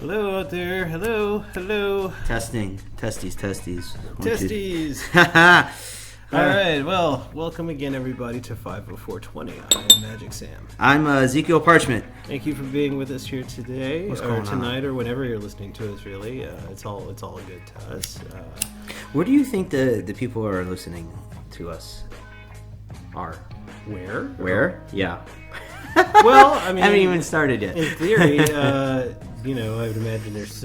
Hello out there. Hello. Testing. Testes. Testes. All right. Well, welcome again, everybody, to 504Twenty. I am Magic Sam. I'm Zekiel Parchment. Thank you for being with us here today, or tonight, or whenever you're listening to us. Really, it's all good to us. Where do you think the people who are listening to us are? Where? Yeah. Well, I mean, haven't even started yet. In theory, I would imagine there's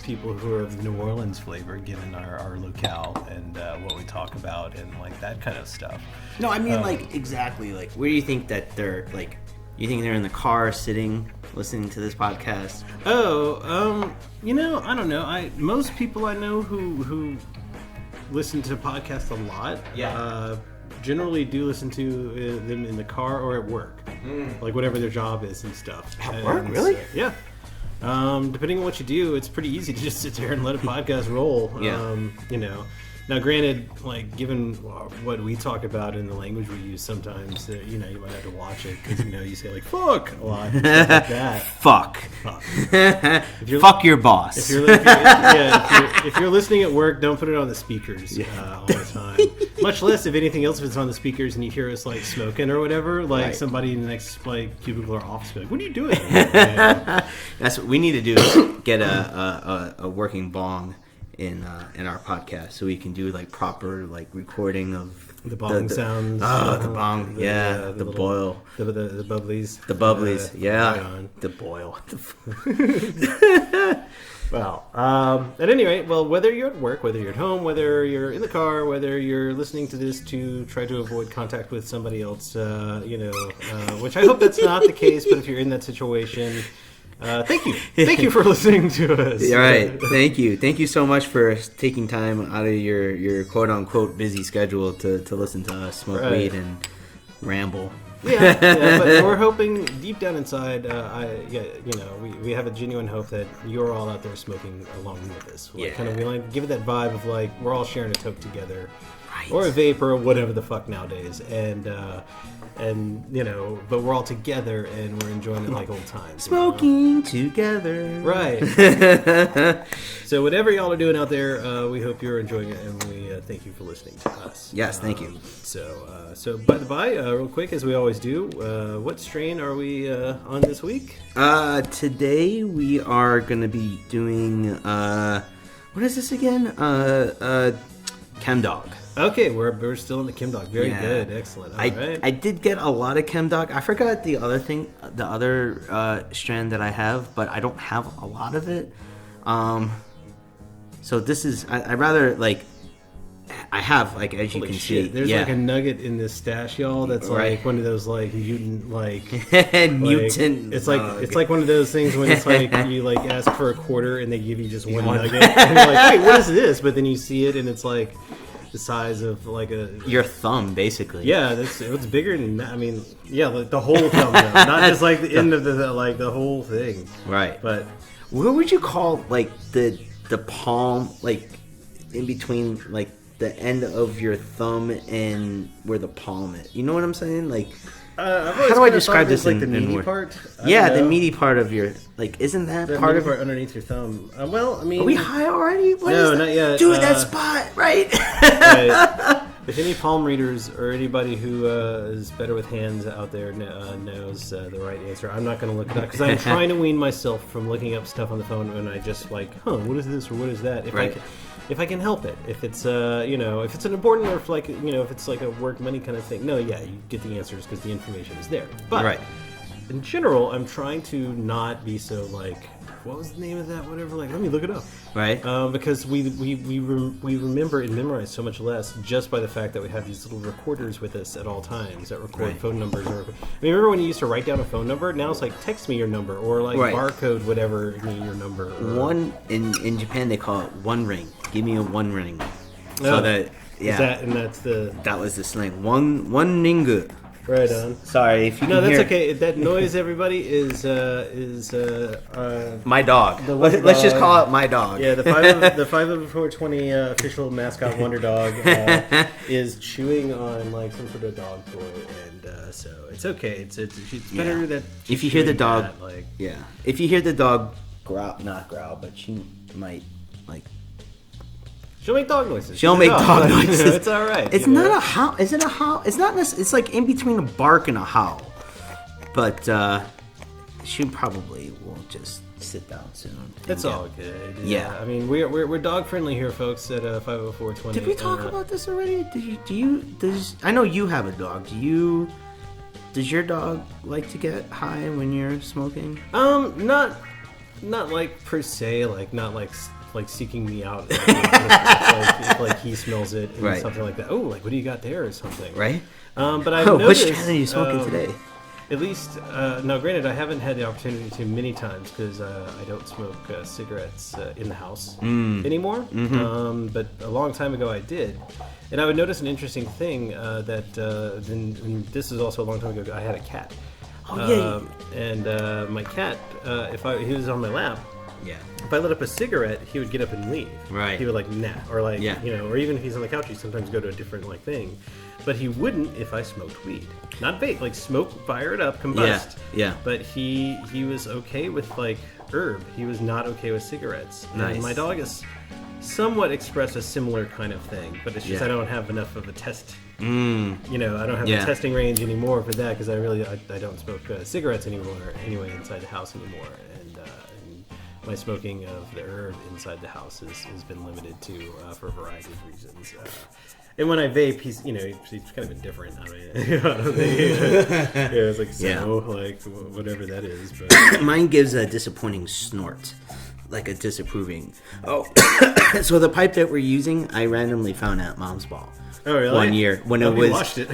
people who are of New Orleans flavor, given our locale and what we talk about and like that kind of stuff. No, I mean exactly. Like, where do you think that they're like? You think they're in the car, sitting, listening to this podcast? I don't know. Most people I know who listen to podcasts a lot. Yeah. Generally do listen to them in the car or at work, like whatever their job is and stuff. At work, really? Yeah. Depending on what you do, it's pretty easy to just sit there and let a podcast roll. Yeah. Now, granted, like given what we talk about in the language we use, sometimes you might have to watch it because you say like "fuck" a lot, and stuff like that. Fuck. Fuck your boss. If you're listening at work, don't put it on the speakers all the time. Much less, if anything else, if it's on the speakers and you hear us like smoking or whatever, like right. Somebody in the next cubicle or office, be like, "What are you doing?" That's what we need to do. Is get a working bong in our podcast, so we can do like proper like recording of the bong sounds. The bong, the boil, the bubblies, the bubblies, right the boil. Well, at any rate, whether you're at work, whether you're at home, whether you're in the car, whether you're listening to this to try to avoid contact with somebody else, which I hope that's not the case, but if you're in that situation, thank you. Thank you for listening to us. All right. Thank you. Thank you so much for taking time out of your quote-unquote busy schedule to listen to us smoke weed and ramble. Yeah, but we're hoping deep down inside, we have a genuine hope that you're all out there smoking along with us. We like give it that vibe of like we're all sharing a toke together, right. Or a vape or whatever the fuck nowadays, and but we're all together and we're enjoying it like old times. Smoking together, right? So whatever y'all are doing out there, we hope you're enjoying it, and we thank you for listening to us. Yes, thank you. So by the by, real quick, as we always do, what strain are we on this week? Today we are going to be doing what is this again? Chem Dog. Okay, we're still in the Chem Dog. Very good, excellent. All right. I did get a lot of Chem Dog. I forgot the other strand that I have, but I don't have a lot of it. So this is I rather like I have like as you can see. There's like a nugget in this stash, y'all. That's like one of those like mutant mutant. It's like one of those things when it's like you like ask for a quarter and they give you just one nugget, and you're like, wait, what is this? But then you see it and it's like the size of like your thumb, basically. Yeah, it's bigger than like the whole thumb, though. Not just like the end of the whole thing. Right. But what would you call like the palm, like in between like the end of your thumb and where the palm is? You know what I'm saying? Like, how do I describe this? Like the meaty part? The meaty part of your isn't that the part of part underneath your thumb? Are we high already? No, not yet. Dude, that spot, right? Right. If any palm readers or anybody who is better with hands out there knows the right answer, I'm not going to look it up because I'm trying to wean myself from looking up stuff on the phone and I just like, what is this or what is that? If I can help it, if it's if it's an important or if it's like a work money kind of thing, you get the answers because the information is there. But in general, I'm trying to not be so like, what was the name of that? Whatever. Like, let me look it up. Right. Because we remember and memorize so much less just by the fact that we have these little recorders with us at all times that record phone numbers. Remember when you used to write down a phone number? Now it's like text me your number or like barcode whatever your number. One in Japan they call it one ring. Give me a one ring. So that that was the slang. One ringu. Right on. Sorry if you can that's hear. Okay. That noise, everybody, is my dog. Let's just call it my dog. Yeah, the 504Twenty official mascot Wonder Dog is chewing on like some sort of dog toy, and so it's okay. It's better that if you hear the dog, if you hear the dog not growl, but she might like. She'll make dog noises. She'll make dog noises. It's all right. It's not a howl. Is it a howl? It's not. It's like in between a bark and a howl. But she probably will just sit down soon. It's all good. Yeah. I mean, we're dog friendly here, folks, at 504Twenty. Did we talk about this already? I know you have a dog. Does your dog like to get high when you're smoking? Not like per se, like not like seeking me out, like he smells it and right. something like that. Oh, like what do you got there or something? Right. But I've noticed. Which kind are you smoking today? At least, now granted, I haven't had the opportunity to many times because I don't smoke cigarettes in the house anymore. Mm-hmm. But a long time ago I did. And I would notice an interesting thing and this is also a long time ago, I had a cat. Oh, yeah. And my cat, he was on my lap, yeah. If I lit up a cigarette, he would get up and leave. Right. He would like, nah. Or like, or even if he's on the couch, he'd sometimes go to a different like thing. But he wouldn't if I smoked weed. Not vape, like smoke, fire it up, combust. Yeah. But he was okay with like herb. He was not okay with cigarettes. Nice. And my dog is somewhat expressed a similar kind of thing. But it's just I don't have enough of a test. I don't have the testing range anymore for that because I don't smoke cigarettes anymore anyway inside the house anymore. And my smoking of the herb inside the house has been limited to for a variety of reasons. And when I vape, he's kind of indifferent. I mean, it's like like whatever that is. But mine gives a disappointing snort, like a disapproving. Oh, so the pipe that we're using, I randomly found at Mom's Ball. Oh, really? One year when it was. Washed it.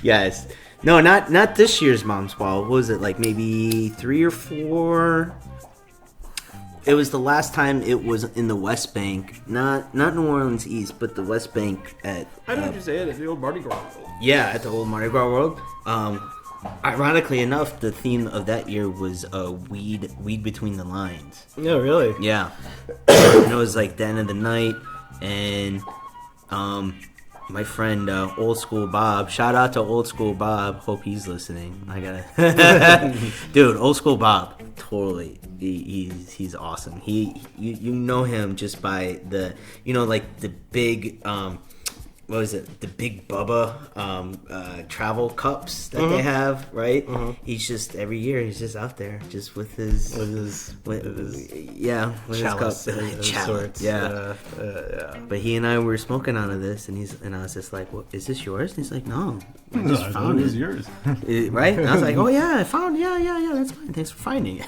Yes. No, not this year's Mom's Ball. What was it, like maybe 3 or 4? It was the last time it was in the West Bank, not New Orleans East, but the West Bank at. I know what you said, at the old Mardi Gras. Yeah, at the old Mardi Gras World. Ironically enough, the theme of that year was weed between the lines. No, really? Yeah, and it was like the end of the night, and my friend Old School Bob, shout out to Old School Bob, hope he's listening. I gotta dude, Old School Bob, totally, he's awesome. You know him just by the like the big what was it, the big Bubba travel cups that they have, right? He's just every year he's just out there just with his chalice cup sorts. yeah. But he and I were smoking out of this, and I was just like, "What is this yours?" And he's like, "No, I just found it. It was yours." Right? And I was like, "Oh yeah, I found. Yeah, that's fine. Thanks for finding it."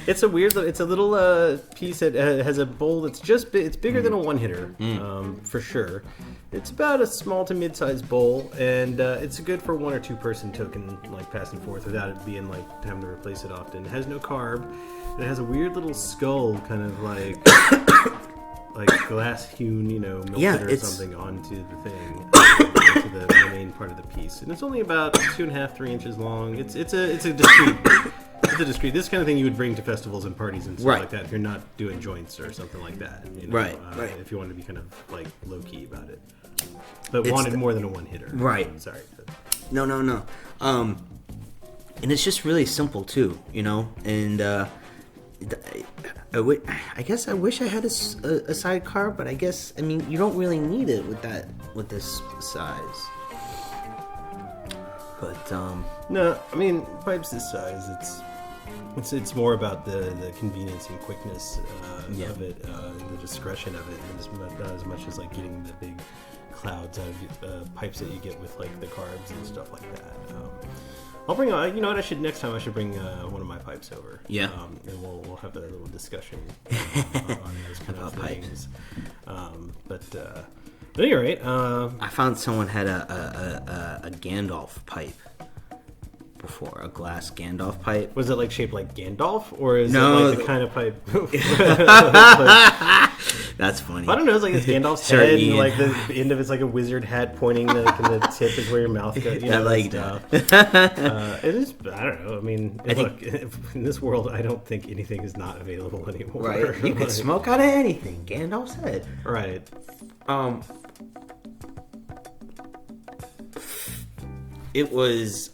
It's a little piece that has a bowl that's it's bigger than a one hitter, for sure. It's about a small to mid-sized bowl, and it's good for 1 or 2 person token, like pass and forth, without it being like having to replace it often. It has no carb, and it has a weird little skull, kind of like glass hewn, melted or something onto the thing, onto the main part of the piece, and it's only about 2.5-3 inches long. It's a discreet. It's a discreet. This kind of thing you would bring to festivals and parties and stuff like that if you're not doing joints or something like that. Right. If you wanted to be kind of like low key about it, but wanted more than a one hitter. Right. Sorry. No. And it's just really simple too, And I guess I wish I had a sidecar, but I guess you don't really need it with this size. But no, pipes this size, it's more about the convenience and quickness of it, and the discretion of it, not as much as like getting the big clouds out of pipes that you get with like the carbs and stuff like that. I'll bring. Next time I should bring one of my pipes over. Yeah. And we'll have a little discussion on those kind of things. But anyway, I found someone had a Gandalf pipe before, a glass Gandalf pipe. Was it like shaped like Gandalf, or is it like the kind of pipe? That's funny. I don't know. It's like it's Gandalf's head, and like the end of it's like a wizard hat pointing, and the tip is where your mouth goes. I like that. It is. I don't know. Look, in this world, I don't think anything is not available anymore. Right. You can smoke out of anything. Gandalf's head. Right. It was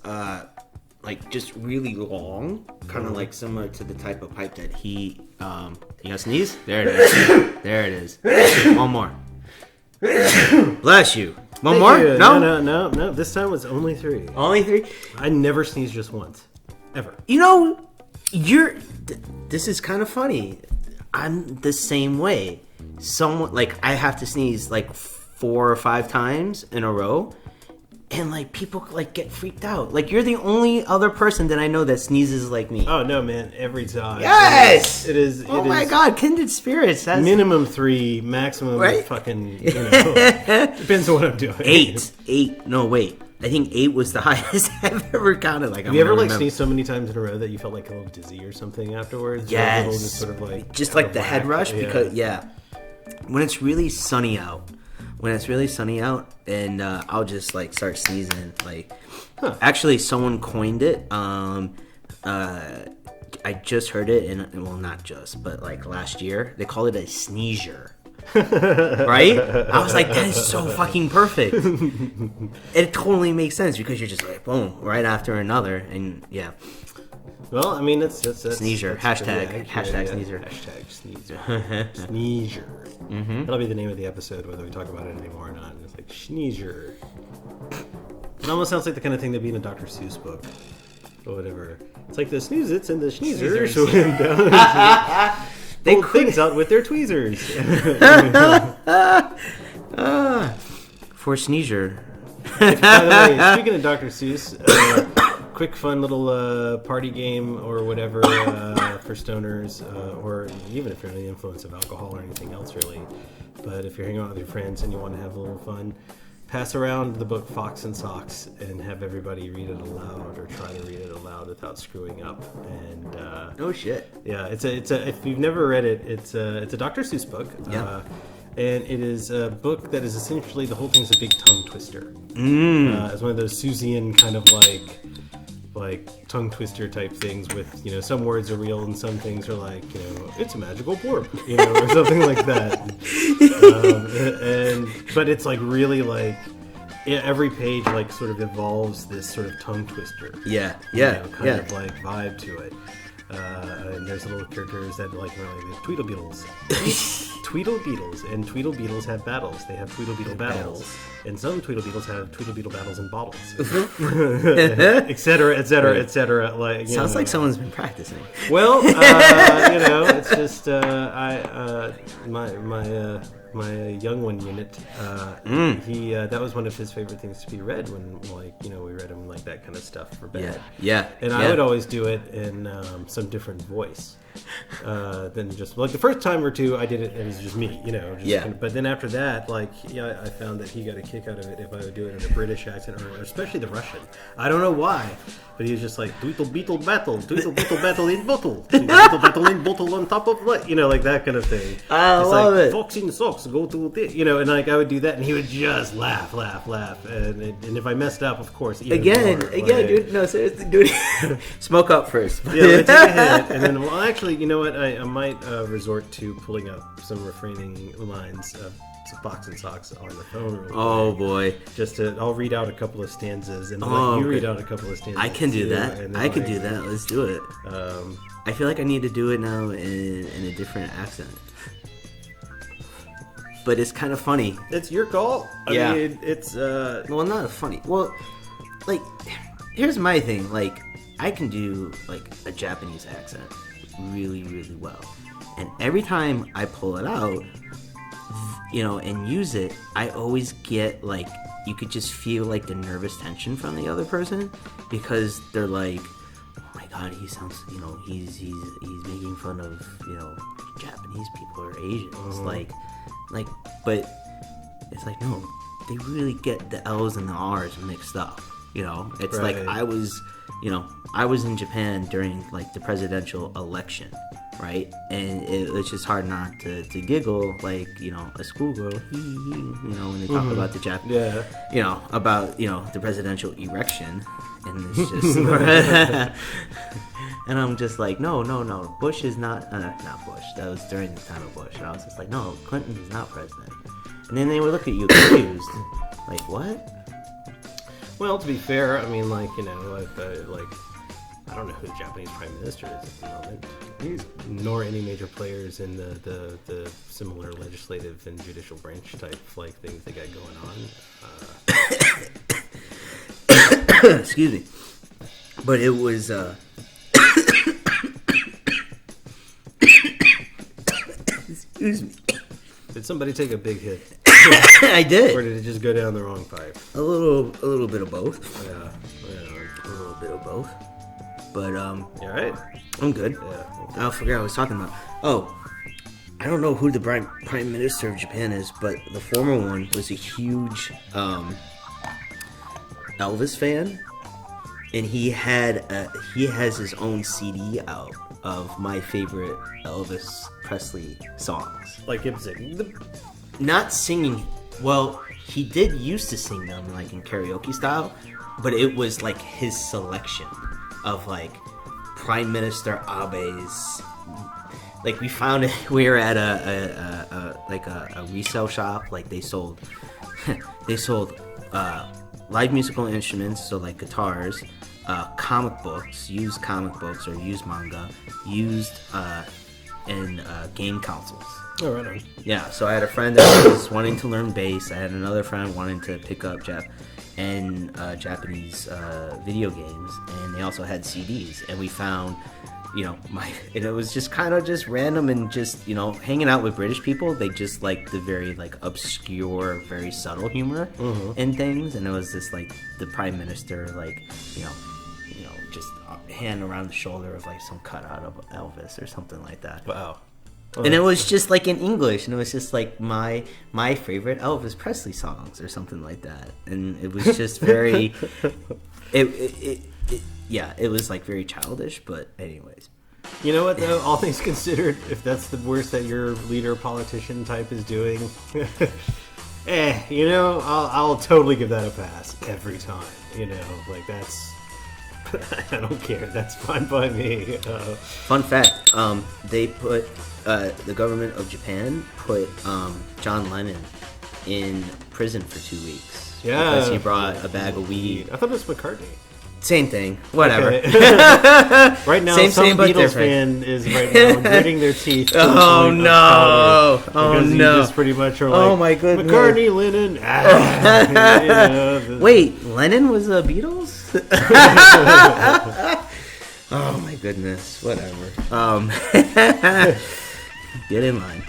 like just really long, kind of like similar to the type of pipe that he. You gonna sneeze? There it is. There it is. One more. Bless you. One more? You. No? No. This time was only 3. Only 3? I never sneezed just once. Ever. You know, this is kind of funny. I'm the same way. Someone, like, I have to sneeze, like, 4 or 5 times in a row. And, like, people, like, get freaked out. Like, you're the only other person that I know that sneezes like me. Oh, no, man. Every time. Yes! It is. Oh, my God. Kindred spirits. That's... Minimum 3, maximum fucking, depends on what I'm doing. 8. No, wait. I think 8 was the highest I've ever counted. Like, have you ever, like, sneezed so many times in a row that you felt, like, a little dizzy or something afterwards? Yes. Or a little just sort of, like... Just, like, the head rush? Because, when it's really sunny out. And I'll just like start sneezing. Like, actually, someone coined it. I just heard it, and well, not just, but like last year, they call it a sneezer. Right? I was like, that is so fucking perfect. It totally makes sense because you're just like, boom, right after another, and yeah. Well, I mean, that's sneezer. Hashtag sneezer. Hashtag sneezer. Sneezer. Mm-hmm. That'll be the name of the episode, whether we talk about it anymore or not. It's like sneezer. It almost sounds like the kind of thing that'd be in a Dr. Seuss book or whatever. It's like the sneezits and the sneezers swim down. They pull things out with their tweezers. For sneezer. By the way, speaking of Dr. Seuss. Quick, fun little party game or whatever for stoners, or even if you're under the influence of alcohol or anything else, really. But if you're hanging out with your friends and you want to have a little fun, pass around the book Fox and Socks and have everybody read it aloud or try to read it aloud without screwing up. And no shit. Yeah, it's a. If you've never read it, it's a Dr. Seuss book. Yeah. And it is a book that is essentially the whole thing's a big tongue twister. It's one of those Seussian kind of like tongue twister type things with, some words are real and some things are like, it's a magical blorb, or something like that. But it's like really like every page like sort of evolves this sort of tongue twister. Kind of like vibe to it. And there's little characters that like the Tweedle Beetles. Tweedle Beetles, and Tweedle Beetles have battles. They have Tweedle Beetle battles. And some Tweedle Beetles have Tweedle Beetle battles in bottles. Et cetera, et cetera, et cetera. Like, sounds like someone's been practicing. Well, it's just my young one unit. He that was one of his favorite things to be read when we read him like that kind of stuff for bed. Yeah. And I would always do it in some different voice. Than just like the first time or two I did it, it was just me, but then after that, I found that he got a kick out of it if I would do it in a British accent or especially the Russian. I don't know why, but he was just like Tweedle Beetle battle, Tweedle Beetle battle in bottle, Tweedle Beetle battle in bottle on top of what, like that kind of thing. I love it. Fox in socks go to this, and like I would do that and he would just laugh, and if I messed up, of course, again, dude, no seriously, dude, smoke up first. Yeah, take a hit, and then actually, you know what? I might resort to pulling up some refraining lines of Fox and Socks on the phone. Oh boy! I'll read out a couple of stanzas, and let you read out a couple of stanzas. I can do that. I can do that. Let's do it. I feel like I need to do it now in a different accent. But it's kind of funny. It's your call. I mean, it's well, not funny. Well, like, here's my thing. Like, I can do like a Japanese accent really, really well, and every time I pull it out, and use it, I always get like, you could just feel like the nervous tension from the other person because they're like, oh my god, he sounds, he's making fun of Japanese people or Asians, like, but it's like, no, they really get the L's and the R's mixed up. It's right. Like I was in Japan during like the presidential election, right? And it's just hard not to giggle like, a schoolgirl, when they talk about the Japanese, about, the presidential erection. And it's just, and I'm just like, no, Bush is not Bush. That was during the time of Bush. And I was just like, no, Clinton is not president. And then they would look at you confused, like, what? Well, to be fair, I mean, I don't know who the Japanese prime minister is at the moment. Nor any major players in the similar legislative and judicial branch type like things they got going on. Excuse me. But it was excuse me. Did somebody take a big hit? I did. Or did it just go down the wrong pipe? A little bit of both. Yeah. A little bit of both. But you alright? I'm good. Yeah. I forgot what I was talking about. Oh, I don't know who the prime minister of Japan is, but the former one was a huge Elvis fan, and he has his own CD out of my favorite Elvis Presley songs. Like Ep3. Not singing. Well, he did used to sing them like in karaoke style, but it was like his selection of like Prime Minister Abe's. Like we found it. We were at a resale shop. Like they sold live musical instruments, so like guitars, comic books, used comic books or used manga, used and game consoles. Oh, right on. Yeah, so I had a friend that was wanting to learn bass. I had another friend wanting to pick up Japanese video games, and they also had CDs. And we found, and it was just kind of just random and just, hanging out with British people. They just like the very like obscure, very subtle humor and things. And it was just like the prime minister, like, just hand around the shoulder of like some cutout of Elvis or something like that. Wow. And it was just like in English, and it was just like my favorite Elvis Presley songs or something like that. And it was just very, it was like very childish. But anyways, you know what though? All things considered, if that's the worst that your leader politician type is doing, I'll totally give that a pass every time. Like that's. I don't care. That's fine by me. Fun fact: they put the government of Japan put John Lennon in prison for 2 weeks because he brought a bag of weed. I thought it was McCartney. Same thing. Whatever. Okay. Right now, some Beatles fan is right now gritting their teeth. Oh no! Oh no! Just pretty much are like, oh my goodness! McCartney, Lennon. Wait, Lennon was the Beatles? Oh my goodness! Whatever. Get in line.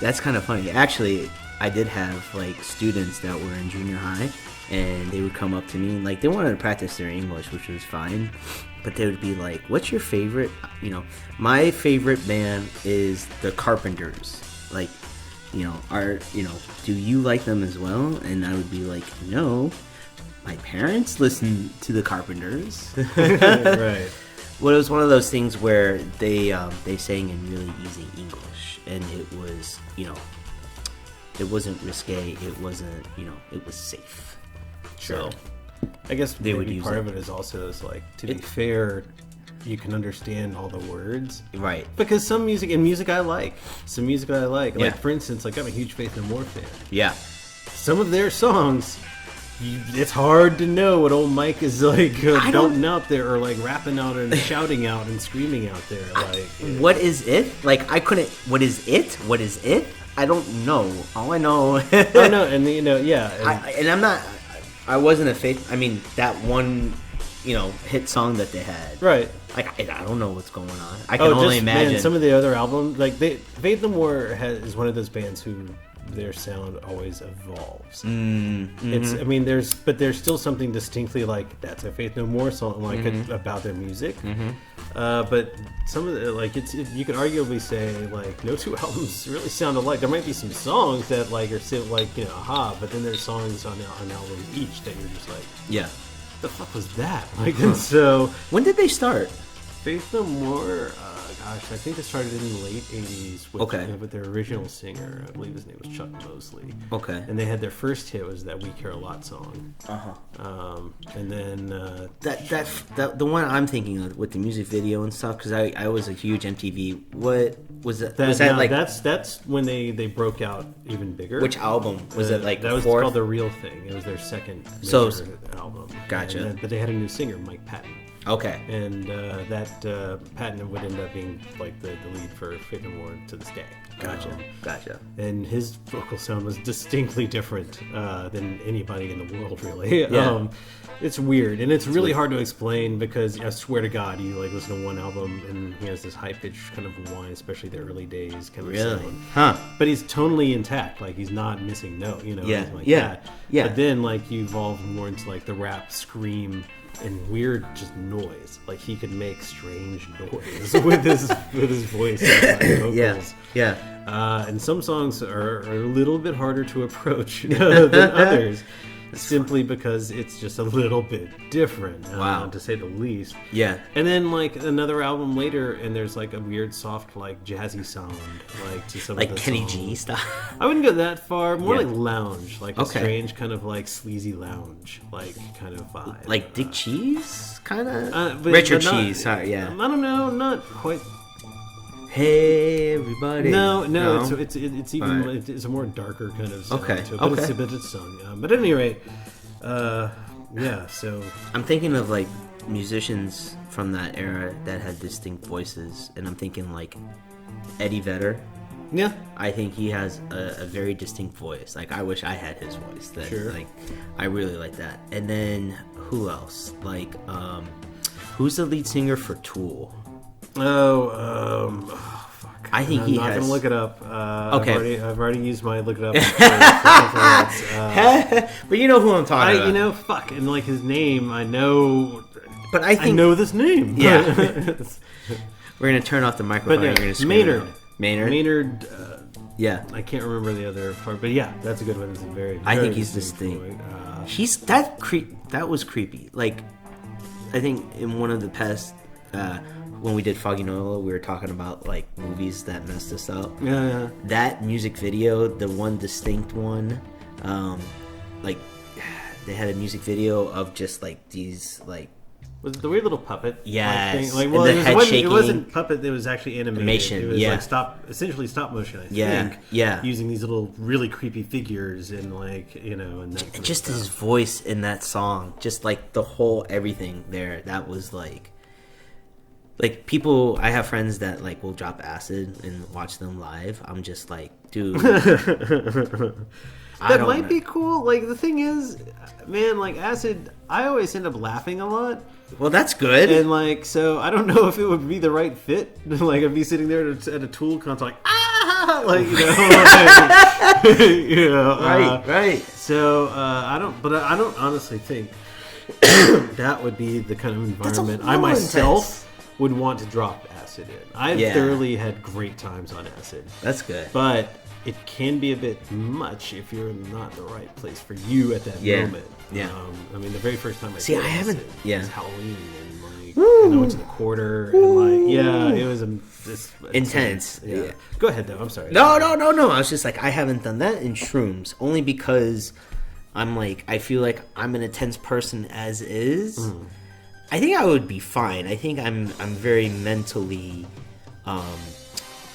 That's kind of funny. Actually, I did have like students that were in junior high. And they would come up to me and like they wanted to practice their English, which was fine, but they would be like, what's your favorite, my favorite band is the Carpenters, like, do you like them as well? And I would be like, no, my parents listen to the Carpenters. Right. Well, it was one of those things where they sang in really easy English, and it was, it wasn't risque, it wasn't, it was safe. Sure. So, I guess they would use part of it is also like, to be fair, you can understand all the words, right? Because some music I like. Yeah. Like for instance, like I'm a huge Faith No More fan. Yeah. Some of their songs, it's hard to know what old Mike is like belting out there or like rapping out and shouting out and screaming out there. Like, what is it? Like I couldn't. What is it? What is it? I don't know. All I know. I know, and yeah. And I'm not. I wasn't a Faith. I mean, that one, hit song that they had. Right. Like, I don't know what's going on. I can only imagine. Man, some of the other albums, like Faith No More is one of those bands who their sound always evolves. Mm-hmm. It's, there's still something distinctly like that's a Faith No More song, like about their music. Mm-hmm. But some of the you could arguably say like no two albums really sound alike. There might be some songs that like are still like aha, but then there's songs on albums each that you're just like, yeah, the fuck was that? Like, and so when did they start? Faith No More, I think they started in the late 80s with their original singer. I believe his name was Chuck Mosley. Okay. And they had their first hit was that We Care a Lot song. And then... that the one I'm thinking of with the music video and stuff, because I was a huge MTV. Was that like that's when they broke out even bigger. Which album was it? Like that was fourth? called The Real Thing. It was their second album. Gotcha. But they had a new singer, Mike Patton. Okay. And that Patton would end up being like the lead for Faith No More to this day. Gotcha. And his vocal sound was distinctly different than anybody in the world, really. Yeah. It's weird, and it's really hard to explain because I swear to God, you like listen to one album and he has this high pitched kind of whine, especially the early days kind of sound. Huh. But he's tonally intact, like he's not missing note, anything like that. Yeah. But then like you evolve more into like the rap scream and weird just noise. Like he could make strange noise with his voice and vocals. Yeah. And some songs are a little bit harder to approach than others. Simply because it's just a little bit different, to say the least. Yeah. And then like another album later, and there's like a weird, soft, like jazzy sound, like to some like of the Kenny songs. G style. I wouldn't go that far. More like lounge, like a strange kind of like sleazy lounge, like kind of vibe. Like Dick Cheese, kind of. Richard Cheese. Sorry, yeah. I don't know, not quite. Hey everybody! No. It's even it's a more darker kind of sound to it, but it's sung. But at any rate, so I'm thinking of like musicians from that era that had distinct voices, and I'm thinking like Eddie Vedder. Yeah, I think he has a very distinct voice. Like I wish I had his voice. Sure. Like I really like that. And then who else? Like who's the lead singer for Tool? Fuck. I think I'm not going to look it up. Okay. I've already used my look it up. For something else. But you know who I'm talking about. Fuck. And like his name, I know. But I know this name. Yeah. We're going to turn off the microphone. But yeah, Maynard. Yeah. I can't remember the other part. But yeah, that's a good one. It's a very I think he's distinct. That was creepy. Like, I think in one of the past... when we did Foggy Nola, we were talking about like movies that messed us up. Yeah. That music video, the one distinct one, like they had a music video of just like these like. Was it the weird little puppet? Yes. Like, well, it wasn't puppet. It was actually animation. It was like essentially stop motion. I think. Yeah. Using these little really creepy figures and like and that just his voice in that song, just like the whole everything there. That was like. Like people, I have friends that like will drop acid and watch them live. I'm just like, dude, that might be cool. Like the thing is, man, like acid, I always end up laughing a lot. Well, that's good. And like, so I don't know if it would be the right fit. Like, I'd be sitting there at a Tool concert, like like right. So I don't honestly think that would be the kind of environment I myself would want to drop acid in. I've thoroughly had great times on acid. That's good. But it can be a bit much if you're not the right place for you at that moment. Yeah. I mean, the very first time I did acid was Halloween, and like, and I went to the Quarter, and like, it was intense. Yeah. Go ahead, though. I'm sorry. No. I was just like, I haven't done that in shrooms, only because I'm like, I feel like I'm an intense person as is. I think I would be fine. I think I'm very mentally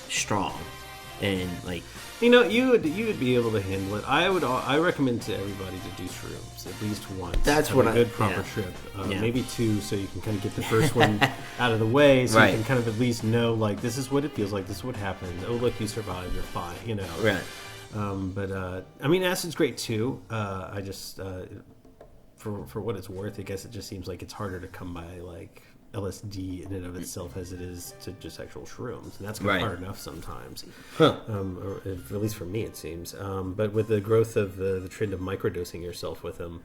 strong, and like you would be able to handle it. I recommend to everybody to do shrooms at least once. That's what a good proper trip, maybe two, so you can kind of get the first one out of the way, so you can kind of at least know like this is what it feels like, this is what happened. Oh look, you survived, you're fine, Right. But I mean, acid's great too. I just. For what it's worth, I guess it just seems like it's harder to come by like LSD in and of itself as it is to just actual shrooms, and that's hard enough sometimes. Or at least for me, it seems. But with the growth of the trend of microdosing yourself with them,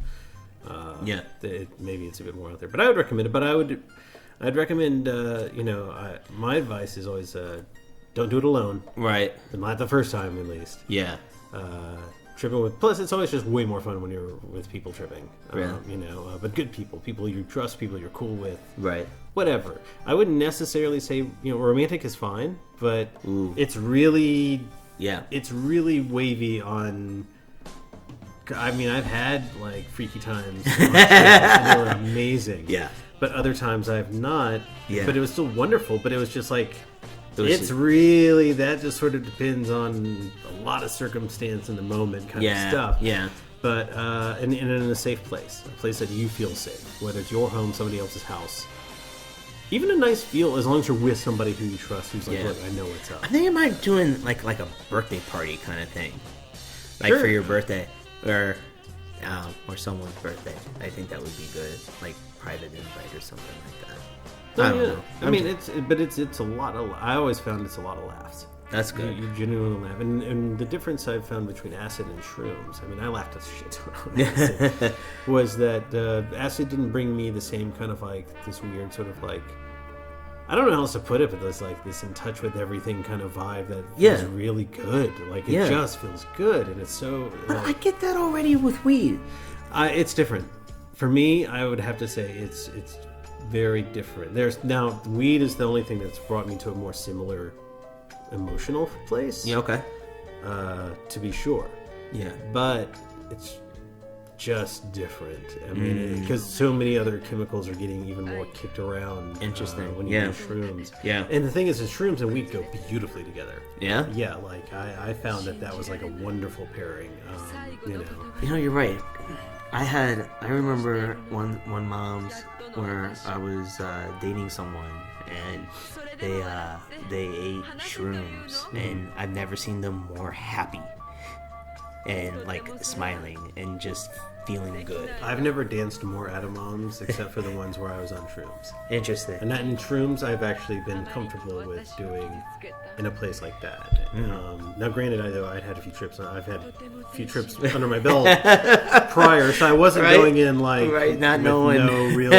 maybe it's a bit more out there. But I would recommend it. But I'd recommend. My advice is always don't do it alone. Right. Not the first time, at least. Yeah. Tripping with, plus it's always just way more fun when you're with people tripping, but good people you trust, people you're cool with, right? Whatever. I wouldn't necessarily say romantic is fine, but it's really wavy on. I mean, I've had like freaky times on trips, and they were amazing, but other times I've not, but it was still wonderful. But it was just like It's really, that just sort of depends on a lot of circumstance in the moment kind of stuff. Yeah. But and in a safe place, a place that you feel safe, whether it's your home, somebody else's house. Even a nice feel, as long as you're with somebody who you trust, who's like, look, I know what's up. I think I might doing like a birthday party kind of thing, like for your birthday or someone's birthday. I think that would be good, like private invite or something like that. I don't know. I mean, it's a lot of. I always found it's a lot of laughs. That's good. You genuinely laugh, and the difference I've found between acid and shrooms. I mean, I laughed a shit ton on acid. Was that acid didn't bring me the same kind of like this weird sort of like, I don't know how else to put it, but there's like this in touch with everything kind of vibe that feels really good. Like it just feels good, and it's so. I get that already with weed. It's different. For me, I would have to say it's very different. There's now weed is the only thing that's brought me to a more similar emotional place. Yeah. Okay. To be sure. Yeah. But it's just different. I mean, because so many other chemicals are getting even more kicked around. Interesting. When you do shrooms. Yeah. And the thing is shrooms and weed go beautifully together. Yeah. Yeah. Like I found that was like a wonderful pairing. You know, you're right. I remember one mom's where I was dating someone and they ate shrooms and I've never seen them more happy and like smiling and just feeling good. I've never danced more at a mom's except for the ones where I was on shrooms. Interesting. And that in shrooms I've actually been comfortable with doing in a place like that. Now granted, I'd had a few trips. I've had a few trips under my belt prior, so I wasn't going in like not knowing. No real.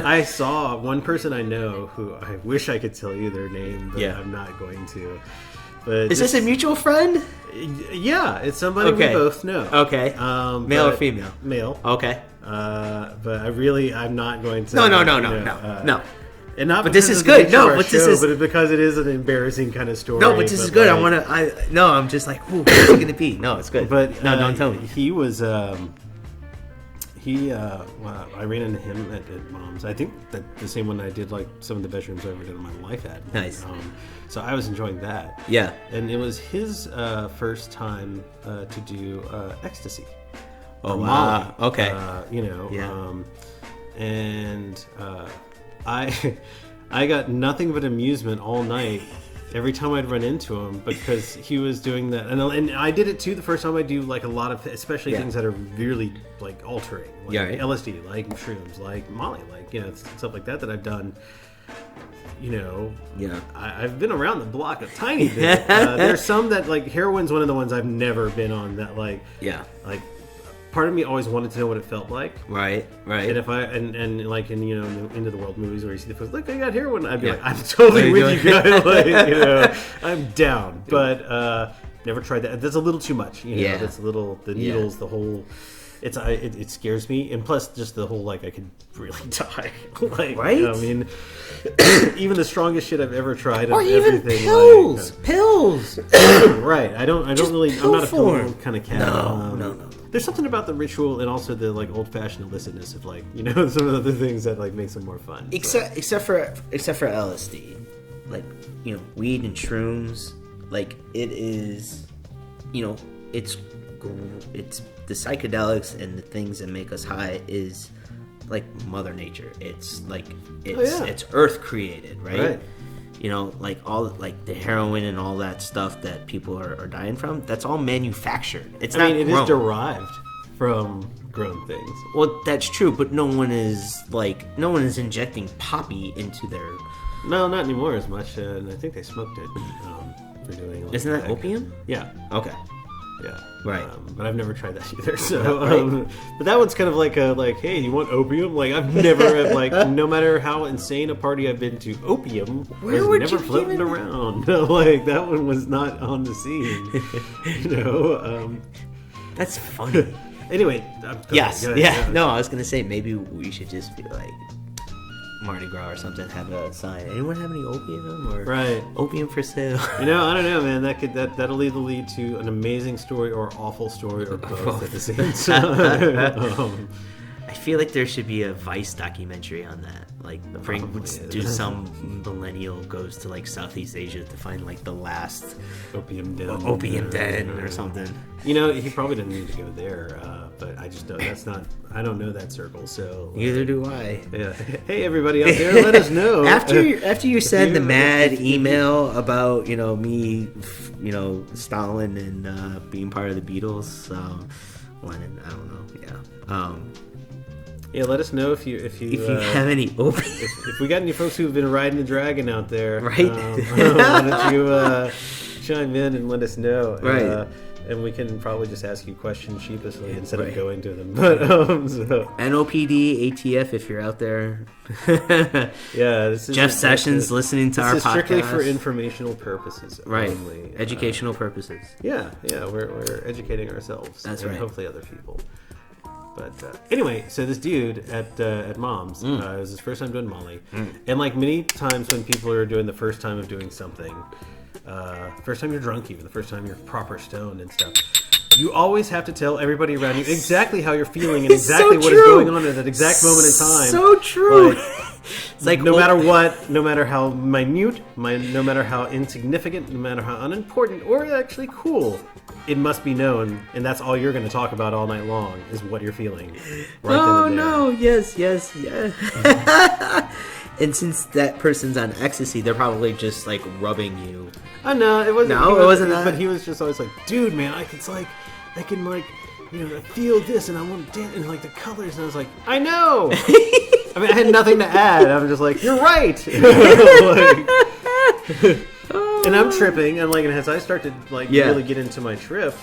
I saw one person I know who I wish I could tell you their name, but I'm not going to. But is this a mutual friend? Yeah, it's somebody we both know. Okay. Male or female? Male. Okay. But I'm not going to. No. And not. But this is good. No, but this is. But because it is an embaressing kind of story. No, but this is good. Like, I'm just like, ooh, what's it gonna be? No, it's good. But no, don't tell me. He was. I ran into him at Mom's. I think that the same one I did like some of the best rooms I ever did in my life at. Nice. So I was enjoying that. Yeah. And it was his first time to do ecstasy. Oh, wow. Molly. Okay. And I got nothing but amusement all night. Every time I'd run into him, because he was doing that, and I did it too. The first time I do like a lot of, especially things that are really like altering, like LSD, like shrooms, like Molly, like stuff like that I've done. I've been around the block a tiny bit. There's some that like heroin's one of the ones I've never been on. That like part of me always wanted to know what it felt like. Right. And if and like in Into the World movies where you see the first, look, I got heroin, I'd be like, I'm totally with you guys. Like, I'm down. But never tried that. That's a little too much. That's a little the needles, the whole. It scares me, and plus just the whole like I could really die. Like, right? I mean, even the strongest shit I've ever tried, or even pills. Right? I don't really. I'm not a pill kind of cat. No. There's something about the ritual and also the like old-fashioned illicitness of like some of the other things that like makes them more fun. Except for LSD, like weed and shrooms, like it is, it's the psychedelics and the things that make us high is like Mother Nature. It's like it's Earth created, right? Like all like the heroin and all that stuff that people are dying from. That's all manufactured. It is derived from grown things. Well, that's true, but no one is injecting poppy into their. No, not anymore as much. And I think they smoked it for doing. Like, isn't that opium? Yeah. Okay. Yeah. Right. But I've never tried that either. So, but that one's kind of like hey, you want opium? Like I've never like no matter how insane a party I've been to, opium was never floating around. Like that one was not on the scene. That's funny. Anyway. Yes. Yeah. No, I was gonna say maybe we should just be like Mardi Gras or something, have a sign. Anyone have any opium or opium for sale? I don't know, man. That'll either lead to an amazing story or awful story or both at the same time. I feel like there should be a Vice documentary on that. Like, do some millennial goes to like Southeast Asia to find like the last opium den or something. You know, he probably didn't need to go there, but I just don't. I don't know that circle, so neither do I. Yeah. Hey, everybody out there, let us know after you send the mad email about me, Stalin and being part of the Beatles. Lennon, I don't know. Yeah. Yeah, let us know if you have any open. If we got any folks who've been riding the dragon out there, right? Why don't you chime in and let us know, right? And we can probably just ask you questions sheepishly instead of going to them. But NOPD, ATF, if you're out there. Yeah, this is Jeff Sessions listening to our podcast. Strictly for informational purposes, right? Only. Educational purposes. Yeah, we're educating ourselves. That's and right. Hopefully, other people. But anyway, so this dude at Mom's, it was his first time doing Molly, and like many times when people are doing the first time of doing something. First time you're drunk, even the first time you're proper stoned and stuff, you always have to tell everybody around you exactly how you're feeling and exactly what is going on at that exact moment in time. So true. It's like no matter what, no matter how minute, no matter how insignificant, no matter how unimportant or actually cool, it must be known, and that's all you're going to talk about all night long is what you're feeling. Right oh then and there. No! Yes. And since that person's on ecstasy, they're probably just like rubbing you. Oh no, it wasn't. No, it wasn't that. But he was just always like, dude, man, I can feel this, and I want to dance, and like the colors, and I was like, I know. I mean, I had nothing to add. I'm just like, you're right. And I'm tripping, and like, and as I start to like really get into my trip,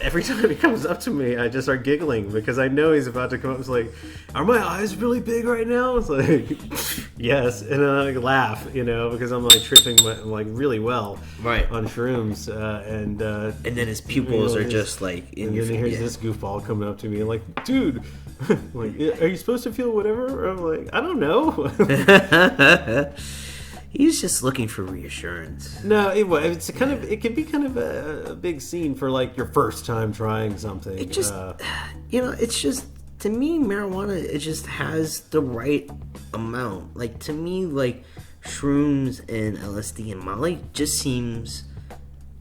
every time he comes up to me, I just start giggling because I know he's about to come up. It's like, are my eyes really big right now? It's like, yes, and then I laugh, because I'm like tripping like really well, on shrooms, and then his pupils are just like in and your. And then here's this goofball coming up to me, like, dude, like, are you supposed to feel whatever? I'm like, I don't know. He's just looking for reassurance. No, it can be kind of a big scene for like your first time trying something. It just, it's just, to me, marijuana, it just has the right amount. Like, to me, like, shrooms and LSD and Molly just seems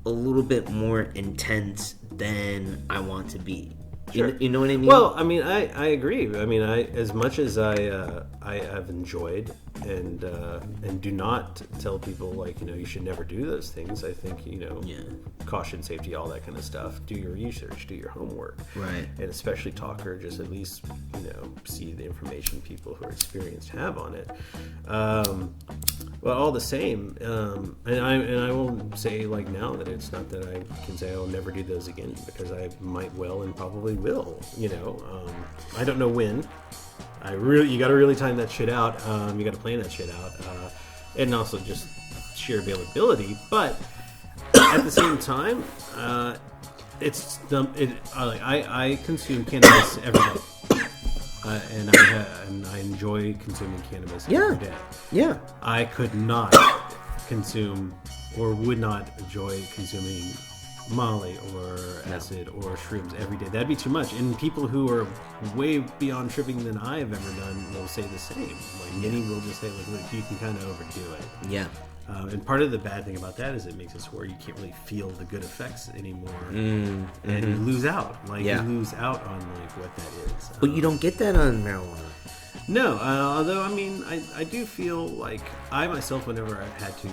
a little bit more intense than I want to be. Sure. You know what I mean? Well, I mean, I agree. I mean, as much as I have enjoyed and do not tell people like you should never do those things. I think caution, safety, all that kind of stuff. Do your research, do your homework, right? And especially talk or just at least see the information people who are experienced have on it. Well, all the same, and I will say like now that it's not that I can say I'll never do those again because I might well and probably will. I don't know when. You got to really time that shit out. You got to plan that shit out, and also just sheer availability. But at the same time, I consume cannabis every day, and I enjoy consuming cannabis every day. Yeah, I could not consume or would not enjoy consuming Molly or acid or shrooms every day. That'd be too much. And people who are way beyond tripping than I've ever done will say the same. Like many will just say, like, look, you can kind of overdo it. Yeah. And part of the bad thing about that is it makes it so where you can't really feel the good effects anymore, and you lose out. You lose out on like what that is. But you don't get that on marijuana. No, although I mean, I do feel like I myself, whenever I've had to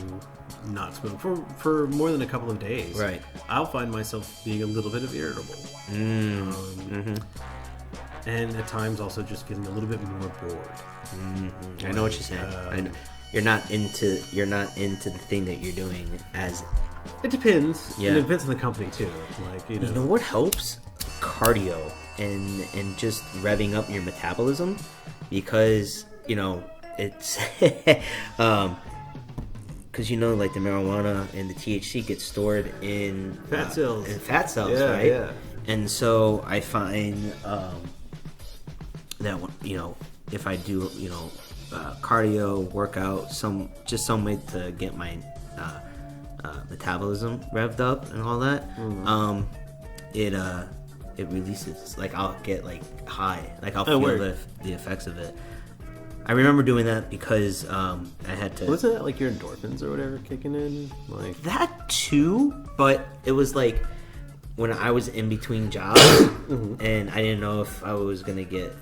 not smoke for more than a couple of days, right, I'll find myself being a little bit of irritable, and at times also just getting a little bit more bored. I know what you're saying. I know. You're not into the thing that you're doing as. It depends. Yeah. And it depends on the company too. Like you know what helps? Cardio and just revving up your metabolism, because it's because like the marijuana and the THC get stored in fat cells. Right? Yeah. And so I find that if I do cardio workout, some way to get my it releases. Like I'll get like high. Like I'll feel the effects of it. I remember doing that because I had to. Wasn't that like your endorphins or whatever kicking in? Like that too, but it was like when I was in between jobs and I didn't know if I was gonna get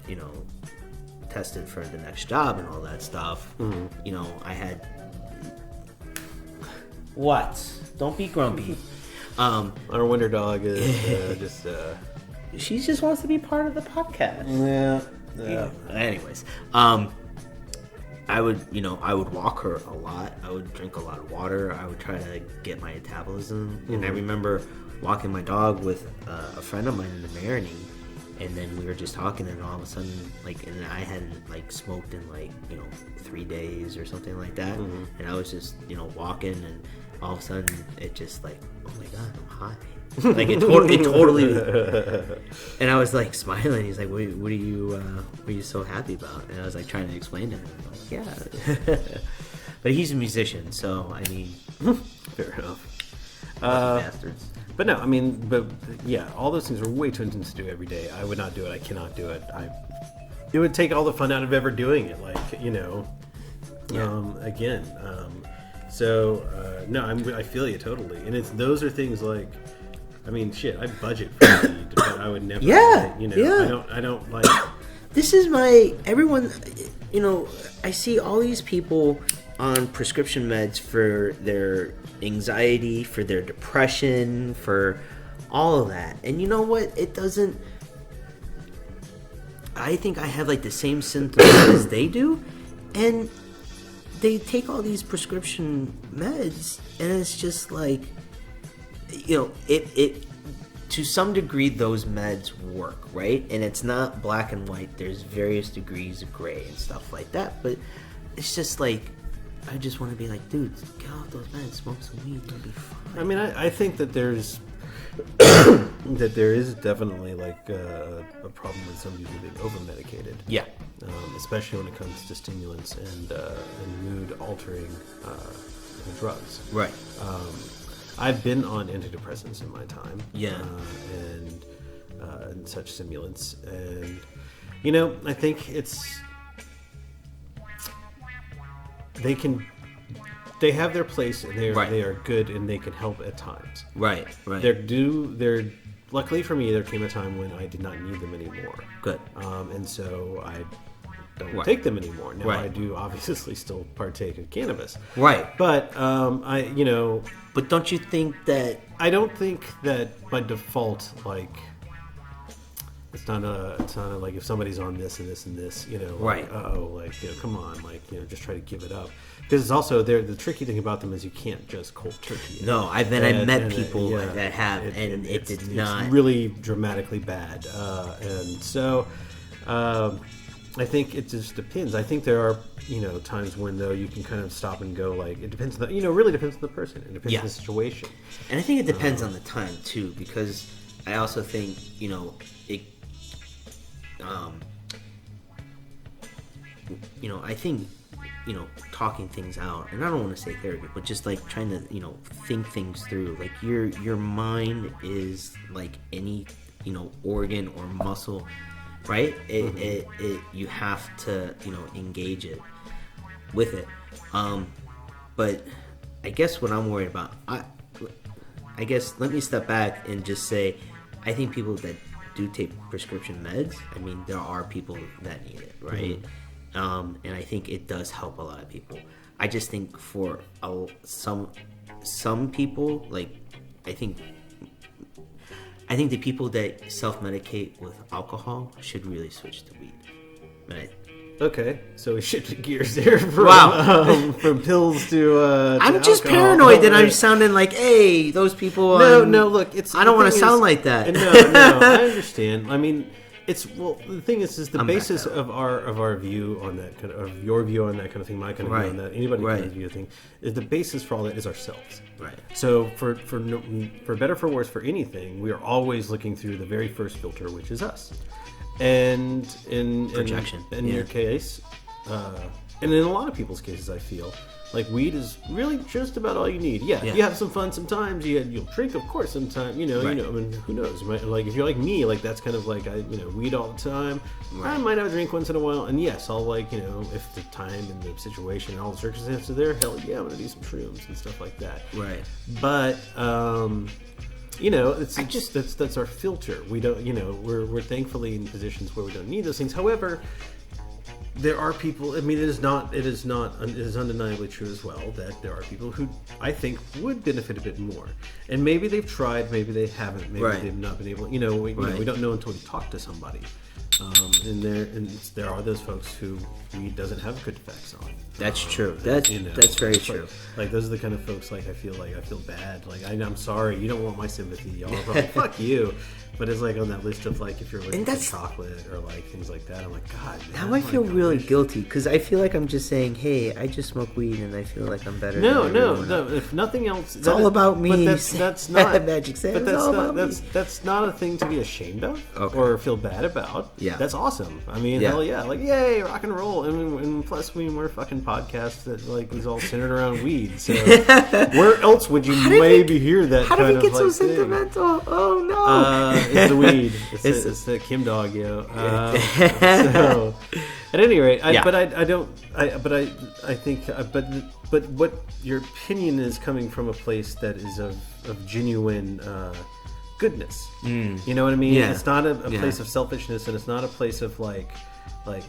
tested for the next job and all that stuff. I had. What? Don't be grumpy. Our winter dog is just. She just wants to be part of the podcast. Yeah. Anyways, I would walk her a lot. I would drink a lot of water. I would try to get my metabolism. And I remember walking my dog with a friend of mine in the Marini, and then we were just talking, and all of a sudden, and I hadn't smoked in 3 days or something like that, and I was just walking, and all of a sudden it just oh my god, I'm high. It totally and I was smiling. He's like, what are you so happy about? And I was trying to explain to him, yeah. But he's a musician, so I mean, fair enough. Bastards. But no, I mean, but yeah, all those things are way too intense to do every day. I would not do it. I cannot do it. It would take all the fun out of ever doing it. Again. No, I feel you totally. And those are things I mean, shit, I budget for weed, but I would never. Yeah. I don't like. This is everyone. I see all these people on prescription meds for their anxiety, for their depression, for all of that. And you know what? It doesn't. I think I have the same symptoms as they do, and they take all these prescription meds, and it's just it to some degree those meds work, right? And it's not black and white. There's various degrees of gray and stuff like that. But it's just I just want to be dude, get off those meds, smoke some weed, you'll be fine. I mean, I think that there's that there is definitely a problem with some people being over medicated. Yeah. Especially when it comes to stimulants and mood altering drugs. Right. I've been on antidepressants in my time. Yeah. And such stimulants. And, I think they have their place, and they are good, and they can help at times. Right. Luckily for me, there came a time when I did not need them anymore. Good. And so I don't take them anymore. Now I do obviously still partake in cannabis. Right. But But don't you think that? I don't think that by default, it's not like if somebody's on this and this and this, right? Come on, just try to give it up. Because it's also the tricky thing about them is you can't just cold turkey it. No, I met people that have, and it did not. It's really dramatically bad, and so. I think it just depends. I think there are, times when though you can kind of stop and go. It depends on really depends on the person. It depends on the situation. And I think it depends on the time too, because I also think it. I think talking things out, and I don't want to say therapy, but just trying to think things through. Your mind is like any organ or muscle. Right? It you have to, engage it with it. But I guess what I'm worried about, I guess let me step back and just say, I think people that do take prescription meds, I mean, there are people that need it, right? And I think it does help a lot of people. I just think for some people, I think the people that self-medicate with alcohol should really switch to weed. Right. Okay, so we shifted gears there from from pills to I'm just alcohol. Paranoid that I'm sounding hey, those people. No, look, I don't want to sound like that. No, I understand. I mean, the thing is the basis of our view on that kind of your view on that kind of thing, my kind of view on that, anybody's kind of view thing, is the basis for all that is ourselves. Right. So for better for worse for anything, we are always looking through the very first filter, which is us. And in projection, in your case, and in a lot of people's cases, I feel Like, weed is really just about all you need. Yeah. You have some fun sometimes. You'll drink, of course, sometimes. I mean, who knows? Like, if you're like me, like, that's kind of like, weed all the time. Right. I might have a drink once in a while. And yes, I'll, like, if the time and the situation and all the circumstances are there, hell yeah, I'm going to do some shrooms and stuff like that. Right. But, that's our filter. We don't, we're thankfully in positions where we don't need those things. However, there are people. I mean, it is undeniably true as well that there are people who I think would benefit a bit more, and maybe they've tried, maybe they haven't, maybe they've not been able. We don't know until we talk to somebody. And there are those folks who weed doesn't have good effects on. That's true. That's very true. Like those are the kind of folks I feel bad. Like I'm sorry, you don't want my sympathy. Y'all are probably fuck you. But it's like on that list of like if you're looking for chocolate or like things like that. I'm like, God. Now I feel really guilty because I feel like I'm just saying, hey, I just smoke weed and I feel like I'm better. No. If nothing else, it's all about me. But that's not magic. But that's not a thing to be ashamed of or feel bad about. Yeah, that's awesome. I mean, hell yeah, like yay, rock and roll. And plus, we're a fucking podcast that like is all centered around weed. So where else would you maybe hear that? How did we get so thing? Sentimental? Oh no. It's the weed. It's the Kim dog, yo. So, at any rate, I think what your opinion is coming from a place that is of genuine goodness. You know what I mean? Yeah. It's not a place of selfishness, and it's not a place of like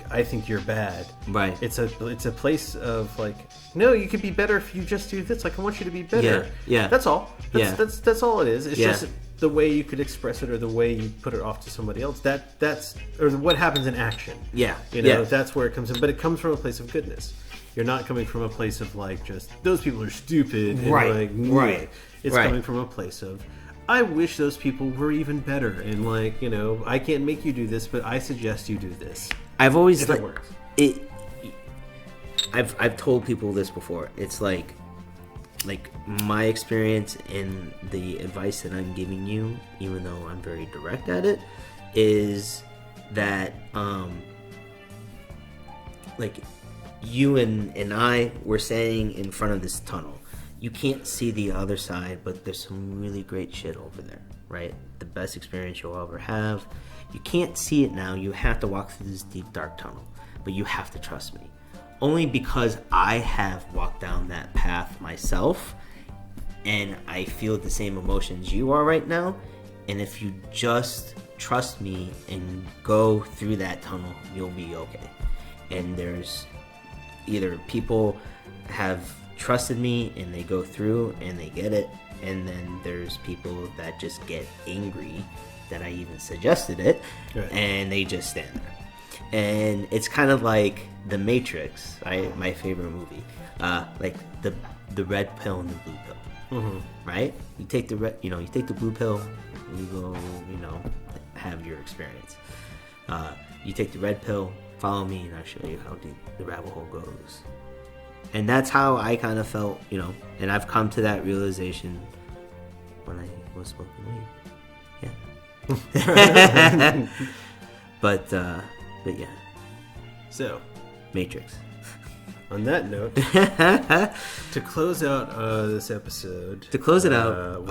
I think you're bad. Right. It's a place of like, no, you could be better if you just do this. Like I want you to be better. Yeah. That's all. That's all it is. It's just the way you could express it or the way you put it off to somebody else. That's or what happens in action. Yeah. That's where it comes in. But it comes from a place of goodness. You're not coming from a place of like just those people are stupid. And right. It's coming from a place of I wish those people were even better. And like I can't make you do this, but I suggest you do this. I've always it works. I've told people this before. It's like my experience and the advice that I'm giving you, even though I'm very direct at it, is that like you and I were saying in front of this tunnel, you can't see the other side, but there's some really great shit over there, right? The best experience you'll ever have. You can't see it now. You have to walk through this deep, dark tunnel, but you have to trust me. Only because I have walked down that path myself, and I feel the same emotions you are right now. And if you just trust me and go through that tunnel, you'll be okay. And there's either people have trusted me and they go through and they get it, and then there's people that just get angry that I even suggested it, and they just stand there. And it's kind of like The Matrix, my favorite movie, like the red pill and the blue pill, right? You take the blue pill, you go, have your experience. You take the red pill, follow me, and I'll show you how deep the rabbit hole goes. And that's how I kind of felt, and I've come to that realization when I was smoking weed. Yeah. But yeah. So, Matrix. On that note, to close out this episode, we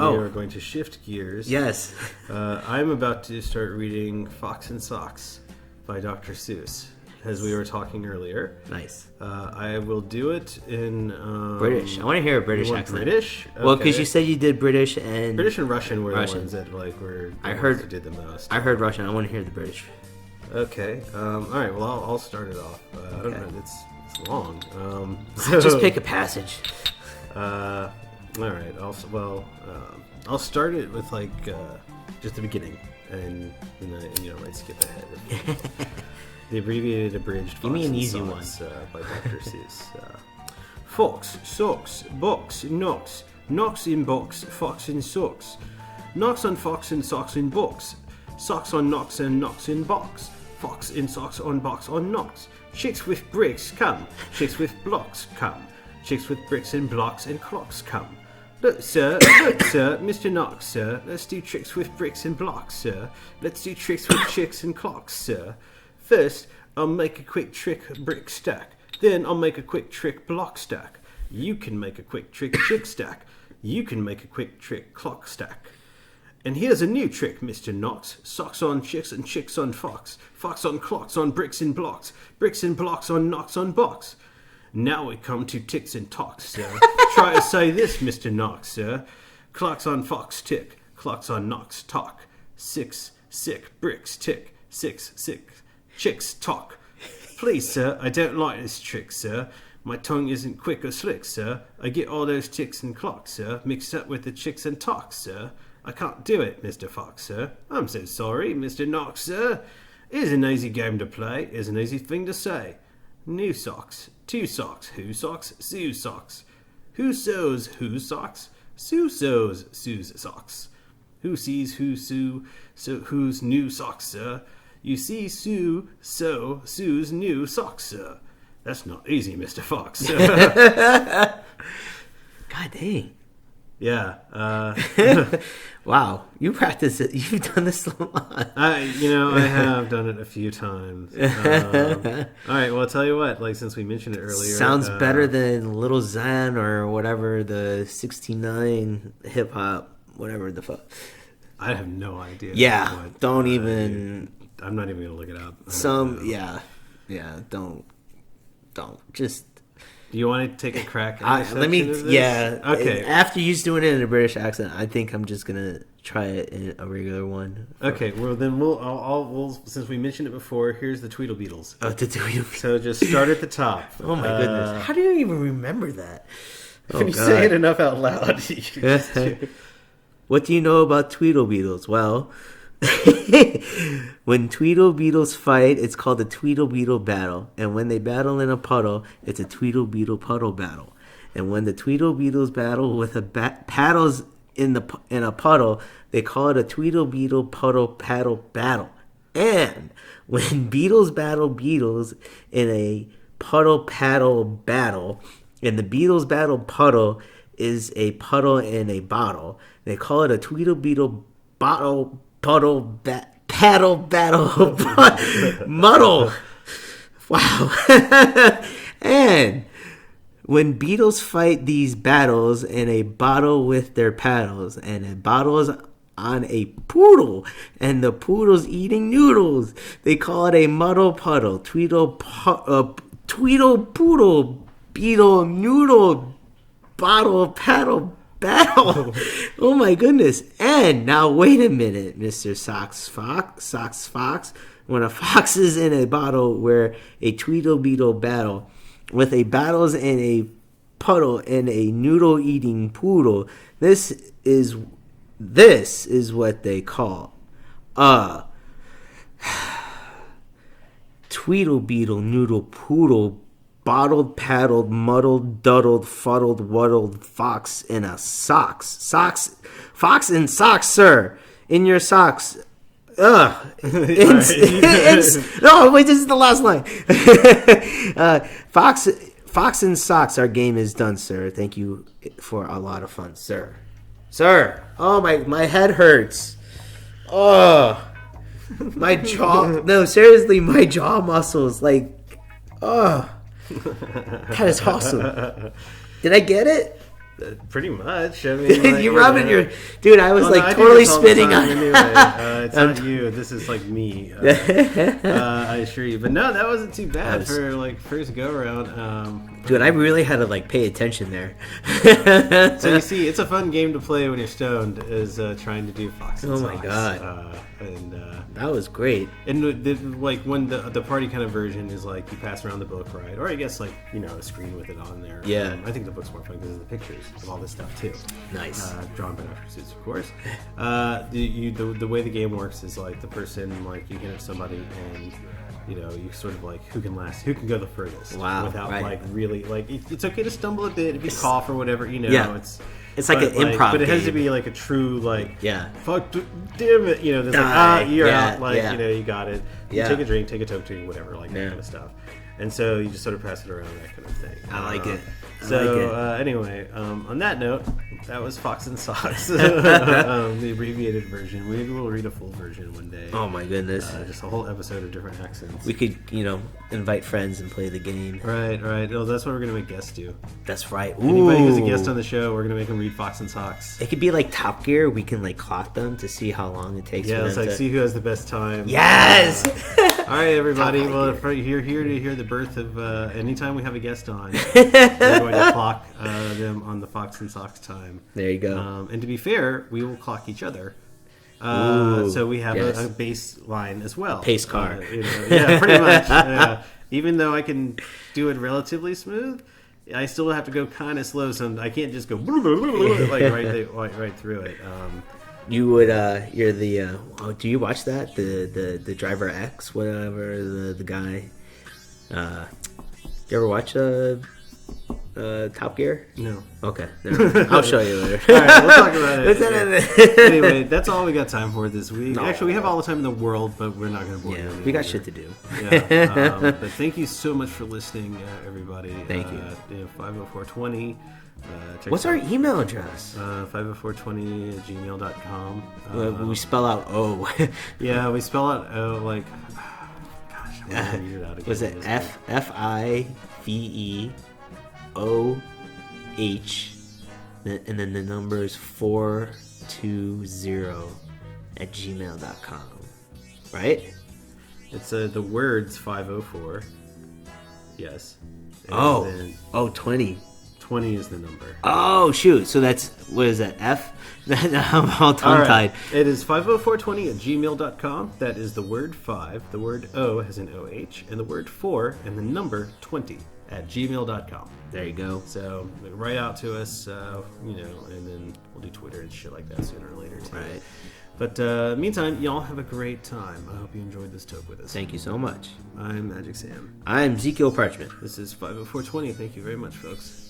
are going to shift gears. Yes. I'm about to start reading Fox and Socks by Dr. Seuss, as we were talking earlier. Nice. I will do it in British. I want to hear a British accent. British? Okay. Well, because you said you did British and Russian were the ones that were that did the most. I heard Russian. I want to hear the British. Okay. All right. Well, I'll start it off. I don't know. It's long. Just pick a passage. All right. I'll start it with like just the beginning, and I'd skip ahead. The abbreviated abridged. Give me an easy one. By Dr. Seuss. Fox, socks, box, knocks, knocks in box, fox in socks, knocks on fox and socks in box, socks on knocks and knocks in box, fox in socks on box on knocks, chicks with bricks come, chicks with blocks come, chicks with bricks and blocks and clocks come. Look, sir, Mr. Knox, sir, let's do tricks with bricks and blocks, sir. Let's do tricks with chicks and clocks, sir. First, I'll make a quick trick brick stack. Then I'll make a quick trick block stack. You can make a quick trick chick stack. You can make a quick trick clock stack. And here's a new trick, Mr. Knox. Socks on chicks and chicks on fox. Fox on clocks on bricks and blocks. Bricks and blocks on knocks on box. Now we come to ticks and talks, sir. Try to say this, Mr. Knox, sir. Clocks on fox tick. Clocks on knocks talk. 6, sick, bricks tick. 6, sick, chicks talk. Please, sir, I don't like this trick, sir. My tongue isn't quick or slick, sir. I get all those ticks and clocks, sir, mixed up with the chicks and talks, sir. I can't do it, Mr. Fox, sir. I'm so sorry, Mr. Knox, sir. It's an easy game to play. It's an easy thing to say. New socks, 2 socks, who socks, Sue socks. Who sews whose socks? Sue sews Sue's socks. Who sees who Sue, so whose new socks, sir? You see Sue sew Sue's new socks, sir. That's not easy, Mr. Fox. God dang. Yeah. Wow, you practice it. You've done this a lot. I have done it a few times. All right, well, I'll tell you what. Like, since we mentioned it earlier, Sounds better than Little Zen or whatever, the 69 hip hop, whatever the fuck. I have no idea. Yeah, don't even. I'm not even gonna look it up. Don't. Just. Do you want to take a crack? At Let me. Yeah. Okay. After you doing it in a British accent, I think I'm just gonna try it in a regular one. Okay. Well, then we'll since we mentioned it before, here's the Tweedlebeetles. Oh, the Tweedlebeetles. So just start at the top. Oh my goodness! How do you even remember that? When you say it enough out loud. What do you know about Tweedlebeetles? Well, when Tweedlebeetles fight, it's called a Tweedlebeetle battle. And when they battle in a puddle, it's a Tweedlebeetle puddle battle. And when the Tweedlebeetles battle with paddles in a puddle, they call it a Tweedlebeetle puddle paddle battle. And when beetles battle beetles in a puddle paddle battle, and the beetles battle puddle is a puddle in a bottle, they call it a Tweedlebeetle bottle paddle battle muddle. Wow. And when beetles fight these battles in a bottle with their paddles, and a bottle is on a poodle, and the poodle's eating noodles, they call it a muddle puddle. Tweedle poodle beetle noodle bottle paddle battle. Oh my goodness. And now wait a minute, Mr. Socks Fox. When a fox is in a bottle where a Tweedlebeetle battle with a battles in a puddle and a noodle eating poodle, this is what they call a Tweedlebeetle noodle poodle bottled, paddled, muddled, duddled, fuddled, wuddled, fox in a socks. Fox in socks, sir. In your socks. Ugh. No, wait, this is the last line. Fox in socks, our game is done, sir. Thank you for a lot of fun, sir. Sir. Oh, my head hurts. Oh. My jaw. No, seriously, my jaw muscles, like, oh. That is awesome. Did I get it? Pretty much. I mean, like, you're rubbing your dude. I was totally spitting on. Anyway, it's not you. This is like me. I assure you. But no, that wasn't too bad for like first go around. Dude, I really had to pay attention there. So you see, it's a fun game to play when you're stoned. Is trying to do fox and Oh socks. my god! That was great. And when the party kind of version is like you pass around the book, right? Or I guess a screen with it on there. Yeah. I think the book's more fun because of the pictures of all this stuff too. Nice. Drawn by Dr. Seuss, of course. The way the game works is like the person you hit at somebody and you sort of who can go the furthest. Wow. Without right. really it's okay to stumble a bit if you cough or whatever. Yeah. It's like an improv but it has game. to be a true yeah. Fuck, damn it, there's you're out, you got it. Yeah. You take a drink, take a toke, whatever, that kind of stuff. And so you just sort of pass it around, that kind of thing. I like it. Anyway, on that note, that was Fox and Socks, the abbreviated version. Maybe we'll read a full version one day. Oh my goodness! Just a whole episode of different accents. We could, invite friends and play the game. Right. Oh, that's what we're gonna make guests do. That's right. Ooh. Anybody who's a guest on the show, we're gonna make them read Fox and Socks. It could be like Top Gear. We can clock them to see how long it takes. Yeah, for it's them like to... see who has the best time. Yes. All right, everybody. Well, if you're here to hear the birth of anytime we have a guest on, we're going to clock them on the Fox and Socks time. There you go. And to be fair, we will clock each other. So we have a baseline as well. Pace car. Yeah, pretty much. Even though I can do it relatively smooth, I still have to go kind of slow. So I can't just go like right through it. You would, you're the, do you watch that? The Driver X, whatever, the guy. You ever watch Top Gear? No. Okay. I'll show you later. All right, we'll talk about it. Anyway, that's all we got time for this week. No. Actually, we have all the time in the world, but we're not going to bore you. We got shit to do. Yeah. But thank you so much for listening, everybody. Thank you. 504Twenty. What's our email address? 504Twenty@gmail.com. We spell out O. Yeah, we spell out O like. Gosh, I'm gonna read it out again. Was it FIVEOH, and then the number is 420@gmail.com. Right? It's the words 504. Yes. And 20. 20 is the number. Oh, shoot. So that's, what is that, F? I'm all tongue-tied. Right. It is 504Twenty@gmail.com. That is the word 5, the word O has an OH, and the word 4, and the number 20@gmail.com. There you go. So write out to us, and then we'll do Twitter and shit like that sooner or later, too. Right. But meantime, y'all have a great time. I hope you enjoyed this talk with us. Thank you so much. I'm Magic Sam. I'm Zekiel Parchment. This is 504Twenty. Thank you very much, folks.